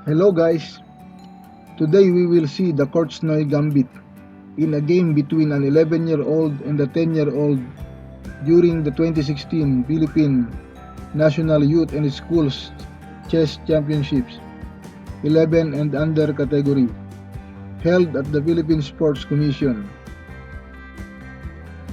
Hello guys, today we will see the Korchnoi Gambit in a game between an 11-year-old and a 10-year-old during the 2016 Philippine National Youth and Schools Chess Championships 11 and under category held at the Philippine Sports Commission.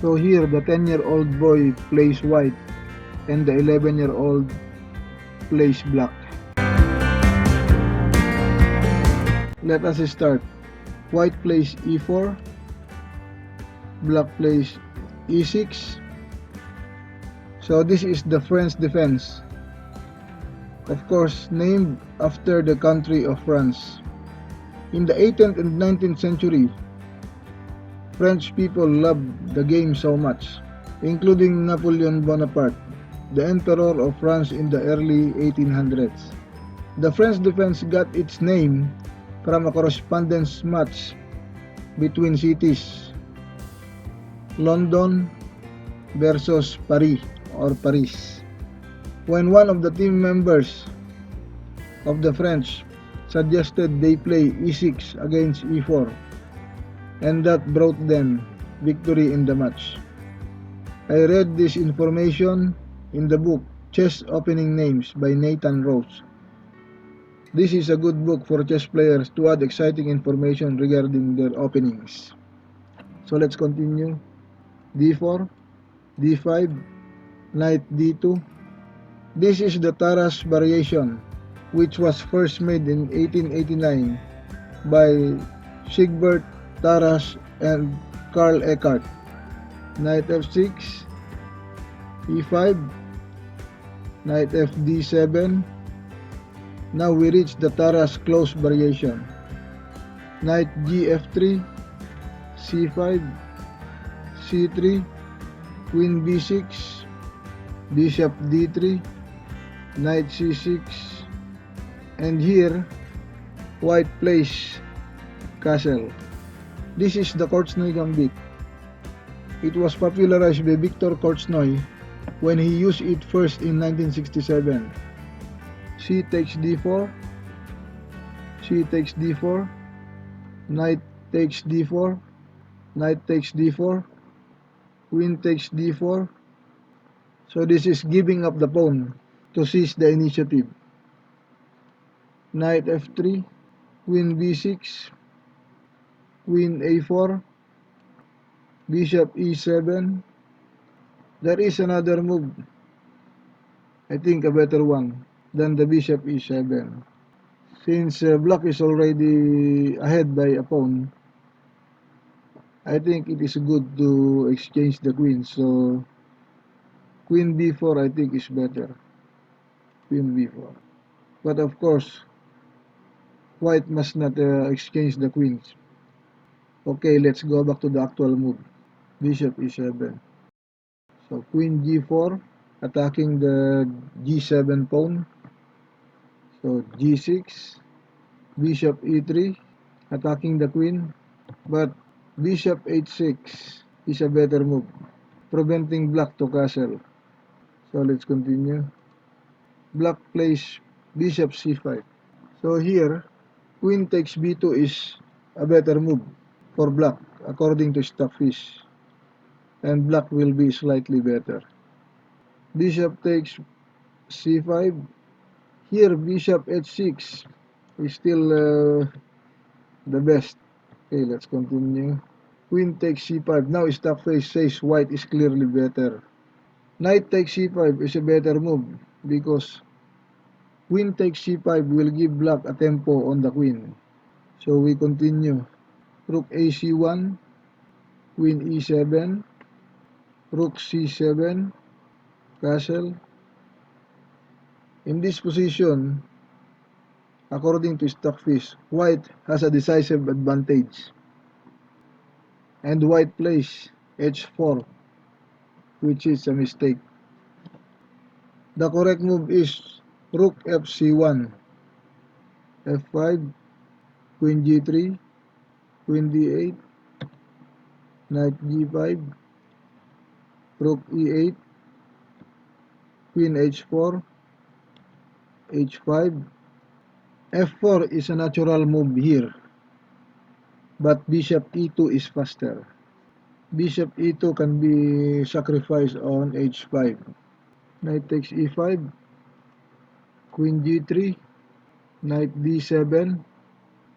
So here the 10-year-old boy plays white and the 11-year-old plays black. Let us start. White plays e4, black plays e6. So this is the French defense, of course named after the country of France. In the 18th and 19th century, French people loved the game so much, including Napoleon Bonaparte, the Emperor of France in the early 1800s. The French defense got its name from a correspondence match between cities, London versus Paris or Paris, when one of the team members of the French suggested they play e6 against e4, and that brought them victory in the match. I read this information in the book Chess Opening Names by Nathan Rose. This is a good book for chess players to add exciting information regarding their openings. So let's continue. d4, d5, knight d2. This is the Taras variation, which was first made in 1889 by Siegbert Taras and Karl Eckardt. Knight f6, e5, knight fd7. Now we reach the Taras close variation. Knight gf3, c5, c3, queen b6, bishop d3, knight c6, and here white plays castle. This is the Korchnoi Gambit. It was popularized by Viktor Korchnoi when he used it first in 1967. C takes d4, c takes d4, knight takes d4, knight takes d4, queen takes d4. So this is giving up the pawn to seize the initiative. Knight f3, queen b6, queen a4, bishop e7. There is another move, I think a better one than the bishop e7. Since black is already ahead by a pawn, I think it is good to exchange the queen. So queen b4 I think is better. Queen b4. But of course, white must not exchange the queens. Okay, let's go back to the actual move. Bishop e7. So queen g4 attacking the g7 pawn. So g6, bishop e3 attacking the queen, but bishop h6 is a better move, preventing black to castle. So let's continue. Black plays bishop c5. So here, queen takes b2 is a better move for black according to Stockfish, and black will be slightly better. Bishop takes c5. Here bishop h6 is still the best. Okay, let's continue. Queen takes c5. Now Stockfish says white is clearly better. Knight takes c5 is a better move because queen takes c5 will give black a tempo on the queen. So we continue. Rook ac1, queen e7, rook c7, castle. In this position, according to Stockfish, white has a decisive advantage. And white plays h4, which is a mistake. The correct move is rook fc1, f5, queen g3, queen d8, knight g5, rook e8, queen h4, h5, f4 is a natural move here, but bishop e2 is faster. Bishop e2 can be sacrificed on h5. Knight takes e5, queen g3, knight d7,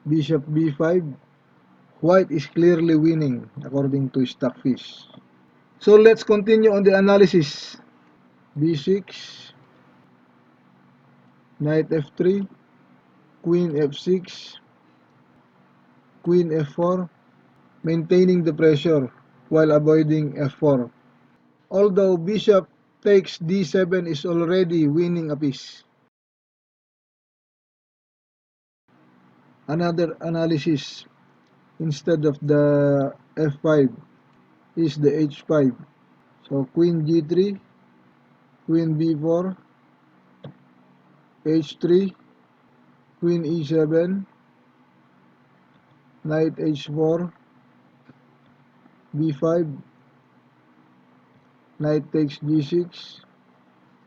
bishop b5. White is clearly winning according to Stockfish. So let's continue on the analysis. b6, knight f3, queen f6, queen f4, maintaining the pressure while avoiding f4. Although bishop takes d7 is already winning a piece. Another analysis instead of the f5 is the h5. So queen g3, queen b4, h3, queen e7, knight h4, b5, knight takes g6,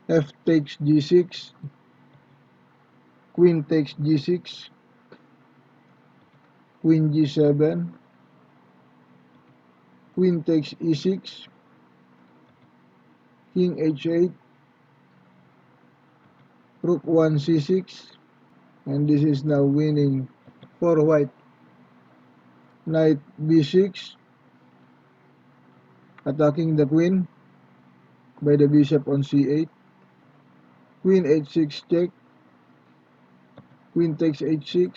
f takes g6, queen takes g6, queen g7, queen takes e6, king h8, rook 1 c6, and this is now winning for white. Knight b6, attacking the queen by the bishop on c8, queen h6 check, queen takes h6,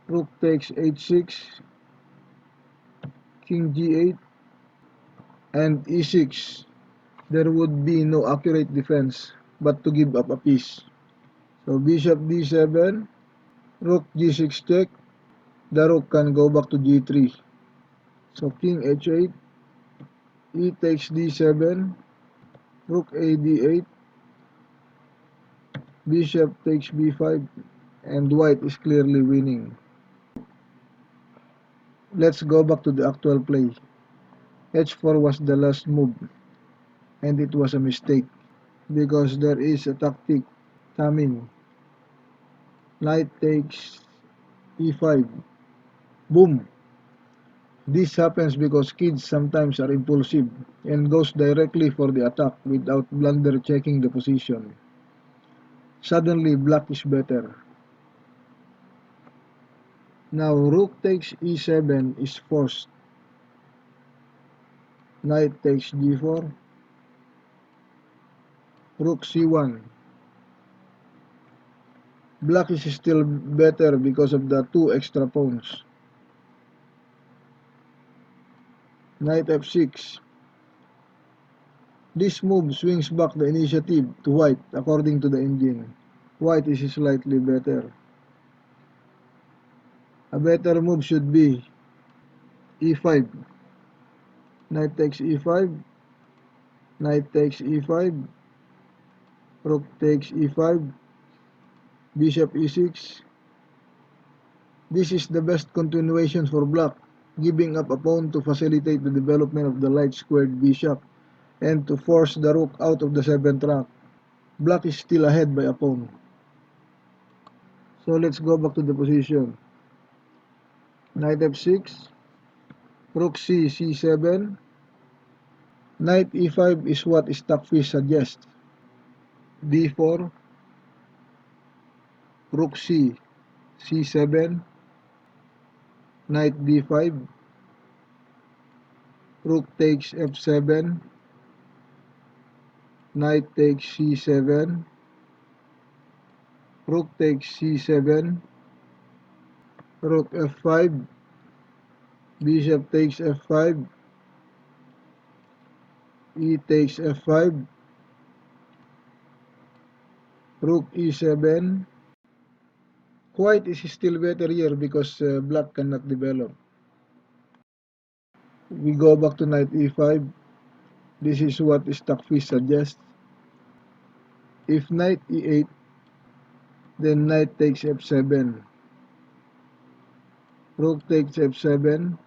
rook takes h6, king g8, and e6. There would be no accurate defense but to give up a piece. So bishop d7, rook g6 check, the rook can go back to g3. So king h8, e takes d7, rook a d8, bishop takes b5, and white is clearly winning. Let's go back to the actual play. h4 was the last move, and it was a mistake because there is a tactic coming. Knight takes e5. Boom! This happens because kids sometimes are impulsive and goes directly for the attack without blunder checking the position. Suddenly black is better. Now rook takes e7 is forced. Knight takes g4. Rook c1. Black is still better because of the two extra pawns. Knight f6. This move swings back the initiative to white according to the engine. White is slightly better. A better move should be e5. Knight takes e5. Knight takes e5. Rook takes e5. Bishop e6. This is the best continuation for black, giving up a pawn to facilitate the development of the light squared bishop and to force the rook out of the 7th rank. Black is still ahead by a pawn. So let's go back to the position. Knight f6, rook c, c7, knight e5 is what Stockfish suggests. d4, rook c, c7, knight d5, rook takes f7, knight takes c7, rook takes c7, rook f5, bishop takes f5, e takes f5, rook e7. White is still better here because black cannot develop. We go back to knight e5. This is what Stockfish suggests. If knight e8, then knight takes f7. Rook takes f7.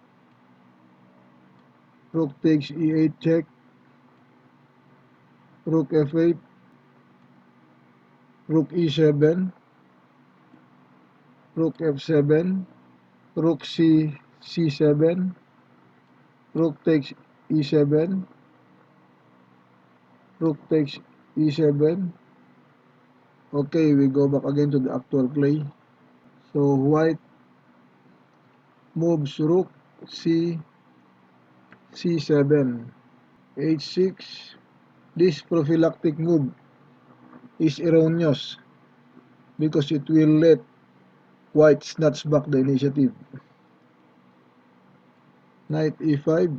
Rook takes e8 check. Rook f8. Rook e7. rook f7, rook c7, rook takes e7, rook takes e7. Okay, we go back again to the actual play. So white moves rook c7, h6. This prophylactic move is erroneous because it will let white snatch back the initiative. Knight e5.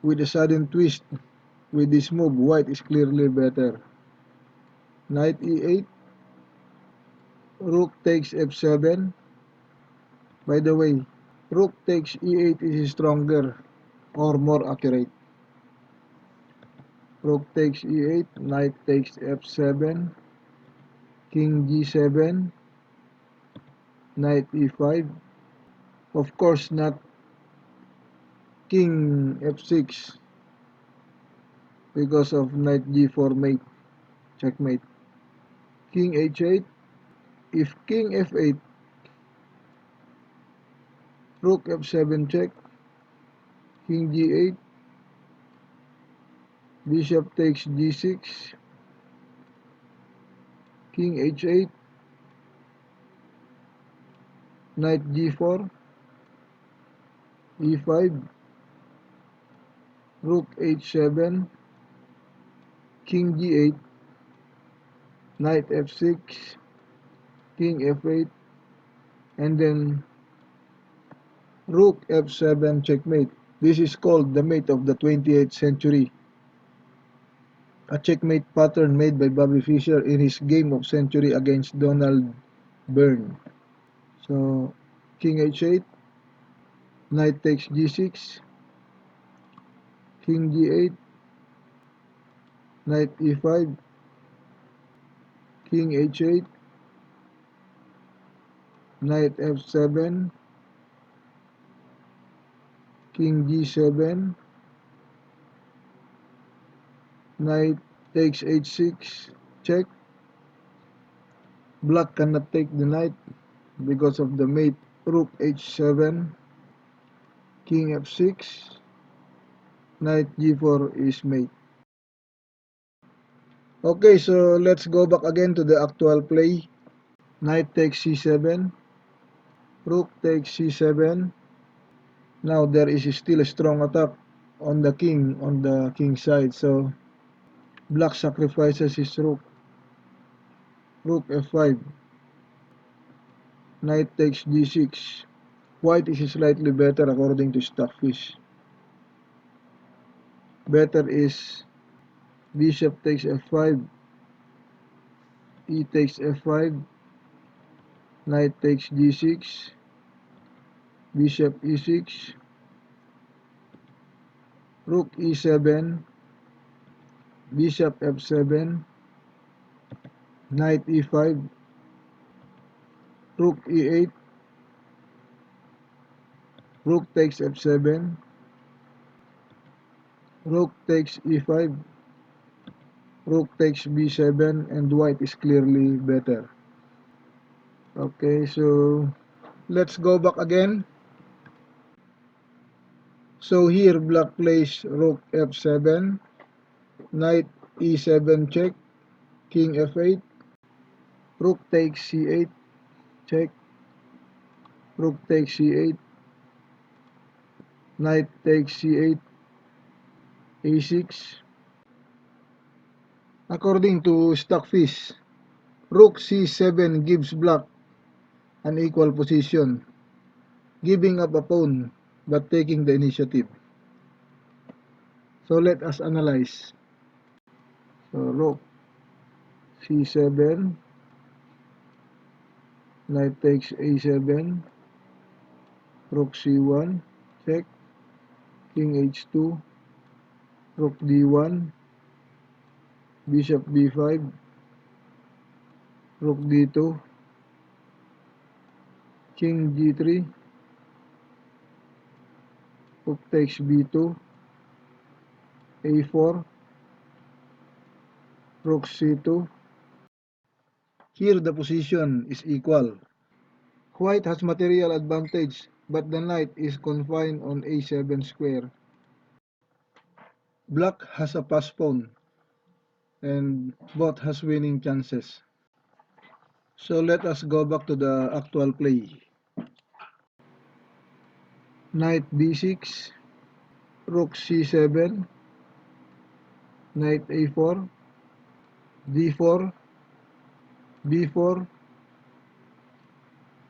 With a sudden twist with this move, white is clearly better. Knight e8. Rook takes f7. By the way, rook takes e8 is stronger or more accurate. Rook takes e8, knight takes f7, king g7, knight e5. Of course, not king f6 because of knight g4 mate, checkmate. King h8. If king f8, rook f7 check, king g8, bishop takes g6, king h8, knight g4, e5, rook h7, king g8, knight f6, king f8, and then rook f7 checkmate. This is called the mate of the 28th century, a checkmate pattern made by Bobby Fischer in his game of century against Donald Byrne. So king h8, knight takes g6, king g8, knight e5, king h8, knight f7, king g7, knight takes h6, check. Black cannot take the knight because of the mate. Rook h7, king f6, knight g4 is mate. Okay, so let's go back again to the actual play. Knight takes c7, rook takes c7. Now there is still a strong attack on the king side, so black sacrifices his rook. Rook f5, knight takes g6. White is slightly better according to Stockfish. Better is bishop takes f5, e takes f5, knight takes g6, bishop e6, rook e7, bishop f7, knight e5, rook e8, rook takes f7, rook takes e5, rook takes b7, and white is clearly better. Okay, so let's go back again. So here black plays rook f7, knight e7 check, king f8, rook takes c8 check, rook takes c8, knight takes c8, a6. According to Stockfish, rook c7 gives black an equal position, giving up a pawn but taking the initiative. So let us analyze. So rook c7, knight takes a7, rook c1 check, king h2, rook d1, bishop b5, rook d2, king g3, rook takes b2, a4, rook c2. Here the position is equal. White has material advantage, but the knight is confined on a7 square. Black has a pass pawn, and both has winning chances. So let us go back to the actual play. Knight b6, rook c7, knight a4, d4, b4,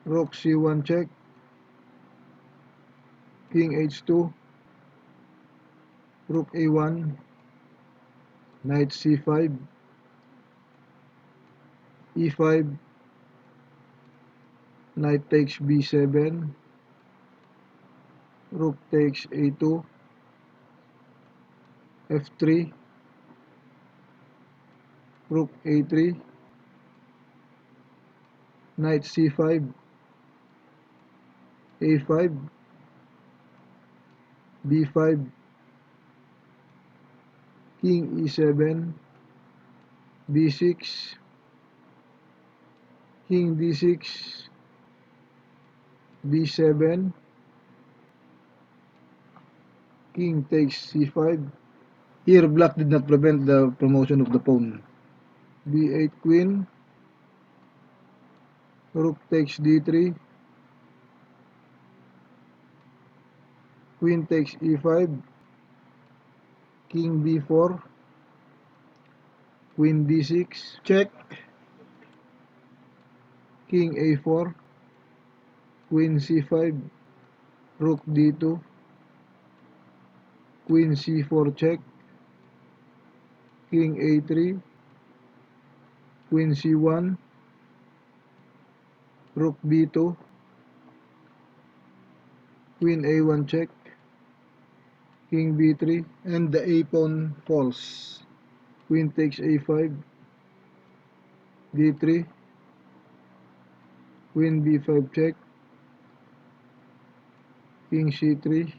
rook c1 check, king h2, rook a1, knight c5, e5, knight takes b7, rook takes a2, f3, rook a3, knight c5, a5, b5, king e7, b6, king d6, b7, king takes c5. Here black did not prevent the promotion of the pawn. b8 queen, rook takes d3, queen takes e5, king b4, queen d6, check, king a4, queen c5, rook d2, queen c4 check, king a3, queen c1, rook b2, queen a1 check, king b3, and the a pawn falls. Queen takes a5, d3, queen b5 check, king c3,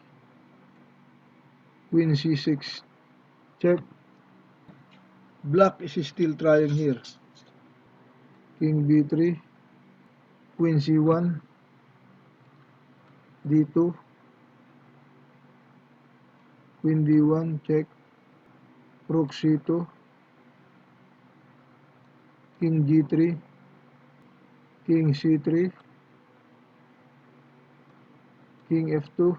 queen c6 check. Black is still trying here. King b3, queen c1, d2, queen d1 check, rook c2, king g3, king c3, king f2,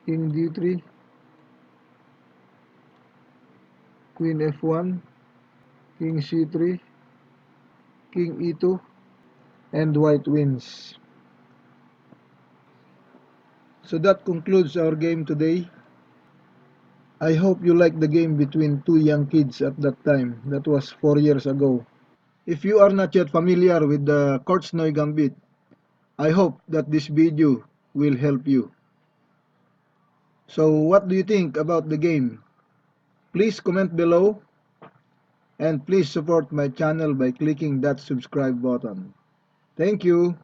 king d3, queen f1, king c3, king e2, and white wins. So that concludes our game today. I hope you like the game between two young kids at that time. That was 4 years ago. If you are not yet familiar with the Korchnoi Gambit, I hope that this video will help you. So what do you think about the game? Please comment below, and please support my channel by clicking that subscribe button. Thank you.